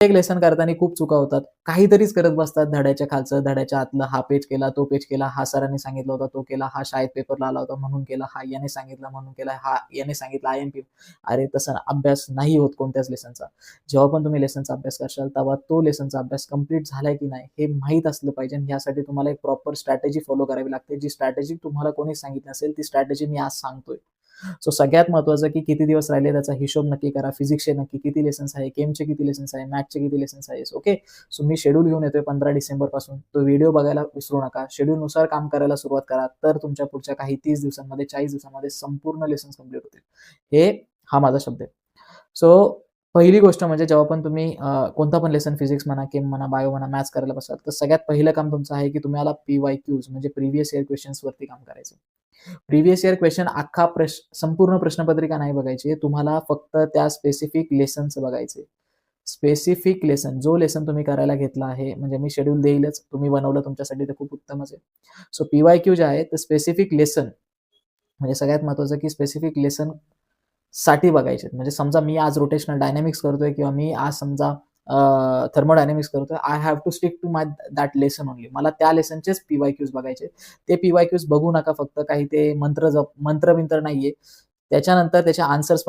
एक लेसन करताना खूप चुका होतात. काहीतरीच करत बसतात धड्याच्या खालचं, धड्याच्या आतलं. हा पेज केला, तो पेज केला, हा सरांनी सांगितलं होता तो केला, हा शाळेत पेपरला आला होता म्हणून केला, हा याने सांगितलं म्हणून केला, हा याने सांगितलं आय-एम-पी. अरे तसा अभ्यास नाही होत कोणत्याच लेसनचा. जेव्हा पण तुम्ही लेसनचा अभ्यास करशाल, तेव्हा तो लेसनचा अभ्यास कंप्लीट झालाय की नाही हे माहीत असलं पाहिजे आणि यासाठी तुम्हाला एक प्रॉपर स्ट्रॅटेजी फॉलो करावी लागते. जी स्ट्रॅटेजी तुम्हाला कोणी सांगितली नसेल, ती स्ट्रॅटेजी मी आज सांगतोय. सो सगळ्यात महत्त्वाचं की किती दिवस राहिले त्याचा हिशोब नक्की करा. फिजिक्सचे नक्की किती लेसन्स आहे, केमचे किती लेसन्स आहे, मॅथ्सचे किती लेसन्स आहे. ओके. सो मी शेड्यूल घेऊन येतोय 15 डिसेंबरपासून. तो व्हिडिओ बघायला विसरू नका. शेड्यूलनुसार काम करायला सुरुवात करा. तर तुमच्या पुढच्या काही 30 दिवसांमध्ये, 40 दिवसांमध्ये संपूर्ण लेसन्स कंप्लीट होतील. हे हा माझा शब्द आहे. सो पहिली गोष्ट म्हणजे जेव्हा पण तुम्ही कोणता पण लेसन फिजिक्स म्हणा, केम म्हणा, बायो म्हणा, मॅथ्स करायला बसाल, तर सगळ्यात पहिलं काम तुमचं आहे की तुम्हाला पी-वाय-क्यूज म्हणजे प्रिव्हियस इयर क्वेशन्सवरती काम करायचं. प्रिव्हियस इयर क्वेशन अख्खा संपूर्ण प्रश्नपत्रिका नाही बघायची. तुम्हाला फक्त त्या स्पेसिफिक लेसन्स बघायचे. स्पेसिफिक लेसन, जो लेसन तुम्ही करायला घेतला आहे, म्हणजे मी शेड्यूल देईलच. तुम्ही बनवलं तुमच्यासाठी तर खूप उत्तमच आहे. सो पी-वाय-क्यू जे आहे, ते स्पेसिफिक लेसन म्हणजे सगळ्यात महत्त्वाचं की स्पेसिफिक लेसन साठी बघायचे. म्हणजे समजा मी आज रोटेशनल डायनॅमिक्स करतोय किंवा मी आज समजा थर्मोडायनामिक्स करतोय. I have to stick to that lesson only. मला त्या लेसनचेच पी-वाय-क्यूज बघायचे. ते पी-वाय-क्यूज बघू नका फक्त काही ते मंत्र-बिंत्र नाहीये. त्याच्यानंतर त्याचे आन्सर्स पण